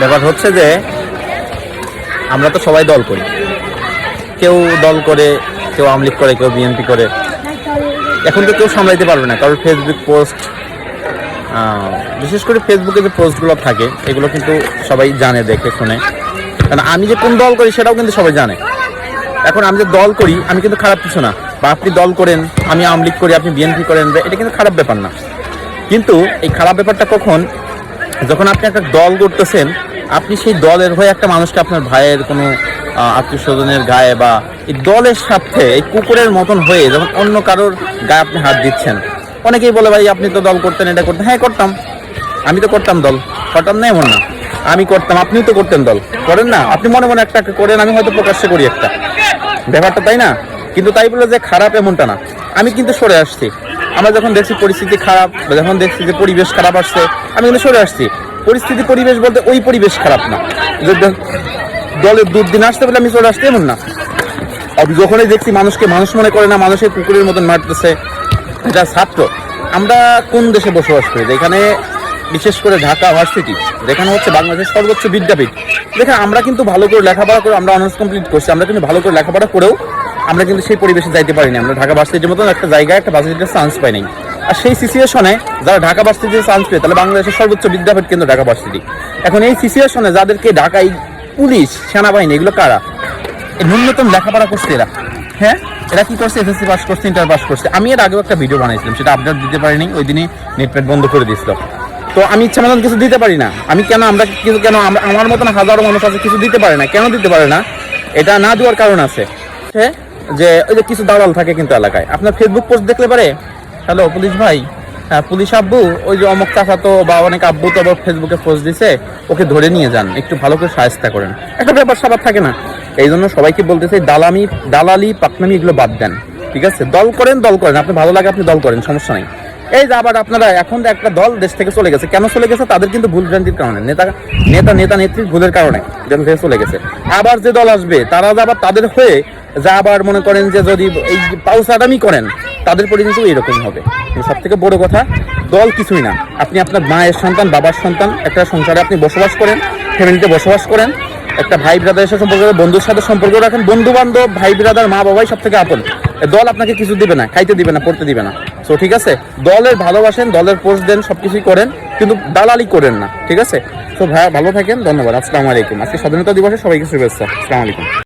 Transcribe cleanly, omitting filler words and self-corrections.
ব্যাপার হচ্ছে যে আমরা তো সবাই দল করি, কেউ দল করে, কেউ আওয়ামী লীগ করে, কেউ বিএনপি করে। এখন তো কেউ সামলাইতে পারবে না, কারণ ফেসবুক পোস্ট, বিশেষ করে ফেসবুকে যে পোস্টগুলো থাকে এগুলো কিন্তু সবাই জানে, দেখে শুনে। কারণ আমি যে কোন দল করি সেটাও কিন্তু সবাই জানে। এখন আমি যে দল করি আমি কিন্তু খারাপ কিছু না, বা আপনি দল করেন, আমি আওয়ামী লীগ করি, আপনি বিএনপি করেন, এটা কিন্তু খারাপ ব্যাপার না। কিন্তু এই খারাপ ব্যাপারটা কখন, যখন আপনি একটা দল করতেছেন, আপনি সেই দলের হয়ে একটা মানুষকে, আপনার ভাইয়ের কোনো আত্মীয় স্বজনের গায়ে, বা এই দলের সাথে এই কুকুরের মতন হয়ে যখন অন্য কারোর গায়ে আপনি হাত দিচ্ছেন। অনেকেই বলে ভাই আপনি তো দল করতেন, এটা করতেন। হ্যাঁ করতাম, আমি তো করতাম দল, করতাম না এমন না, আমি করতাম, আপনিও তো করতেন দল, করেন না? আপনি মনে মনে একটা করেন, আমি হয়তো প্রকাশ্যে করি একটা ব্যাপারটা, তাই না? কিন্তু তাই বলে যে খারাপ এমনটা না। আমি কিন্তু সরে আসছি, আমরা যখন দেখছি পরিস্থিতি খারাপ, যখন দেখছি যে পরিবেশ খারাপ আসছে, আমি কিন্তু সরে আসছি। পরিস্থিতি পরিবেশ বলতে ওই পরিবেশ খারাপ না যে দলের দুর্দিন আসতে বলে আমি চলে আসতে, এমন না। আমি যখনই দেখছি মানুষকে মানুষ মনে করে না, মানুষের কুকুরের মতন মারতেছে, এটা ছাত্র। আমরা কোন দেশে বসবাস করি যেখানে বিশেষ করে ঢাকা ভার্সিটি, যেখানে হচ্ছে বাংলাদেশের সর্বোচ্চ বিদ্যাপীঠ, যেখানে আমরা কিন্তু ভালো করে লেখাপড়া করে, আমরা অনার্স কমপ্লিট করছি, আমরা কিন্তু ভালো করে লেখাপড়া করেও আমরা কিন্তু সেই পরিবেশে যাইতে পারিনি। আমরা ঢাকা ভার্সিটির মতন একটা জায়গায়, একটা ভার্সিটির চান্স পাইনি। আর সেই সিচুয়েশনে যারা ঢাকা ভার্সিটিতে চান্স পেয়ে, তাহলে বাংলাদেশের সর্বোচ্চ বিদ্যাপীঠ কিন্তু ঢাকা ভার্সিটি। এখন এই সিচুয়েশনে যাদেরকে ঢাকায় পুলিশ, সেনাবাহিনী, এগুলো কারা? ন্যূনতম লেখাপড়া করছে এরা। হ্যাঁ, এরা কি করছে? এসএসসি পাস করছে, ইন্টার পাস করছে। আমি এর আগেও একটা ভিডিও বানাইছিলাম, সেটা আপডেট দিতে পারিনি, ওই দিনই নেটপ্যাক বন্ধ করে দিয়েছিল। তো আমি ইচ্ছা মতন কিছু দিতে পারি না। আমি কেন, আমরা কিছু কেন, আমার মতন হাজারো মানুষ আছে কিছু দিতে পারে না। কেন দিতে পারে না? এটা না দেওয়ার কারণ আছে, যে ওই যে কিছু দালাল থাকে কিন্তু এলাকায়। আপনার ফেসবুক পোস্ট দেখলে পারে, হ্যালো পুলিশ ভাই, হ্যাঁ পুলিশ আব্বু, ওই যে অমুক চাচা তো বা অনেক আব্বু তো আবার ফেসবুকে পোস্ট দিছে, ওকে ধরে নিয়ে যান, একটু ভালো করে সাহায্য করেন। একটা ব্যাপার স্যাপার থাকে না? এই জন্য সবাইকে বলতেছে দালালি পাকনামি এগুলো বাদ দেন, ঠিক আছে? দল করেন, দল করেন, আপনি ভালো লাগে আপনি দল করেন, সমস্যা নেই। এই যে আবার আপনারা এখন একটা দল দেশ থেকে চলে গেছে, কেন চলে গেছে? তাদের কিন্তু ভুল ভ্রান্তির কারণে, নেতা নেত্রীর ভুলের কারণে দেশ থেকে চলে গেছে। আবার যে দল আসবে তারা আবার তাদের হয়ে যা আবার মনে করেন যে যদি এই পাউসাদামি করেন, তাদের পরে কিন্তু এইরকম হবে। সব থেকে বড় কথা, দল কিছুই না। আপনি আপনার মায়ের সন্তান, বাবার সন্তান, একটা সংসারে আপনি বসবাস করেন, ফ্যামিলিতে বসবাস করেন, একটা ভাই ব্রাদারের সাথে সম্পর্ক, বন্ধুর সাথে সম্পর্ক রাখেন। বন্ধু বান্ধব, ভাই ব্রাদার, মা বাবাই সব থেকে আপন। দল আপনাকে কিছু দিবে না, খাইতে দিবে না, পড়তে দিবে না। সো ঠিক আছে, দলের ভালোবাসেন, দলের পোস্ট দেন, সবকিছুই করেন, কিন্তু দালালি করেন না, ঠিক আছে? তো ভাই ভালো থাকেন, ধন্যবাদ। আসসালামু আলাইকুম। আজকে স্বাধীনতা দিবসে সবাইকে শুভেচ্ছা। আসসালামু আলাইকুম।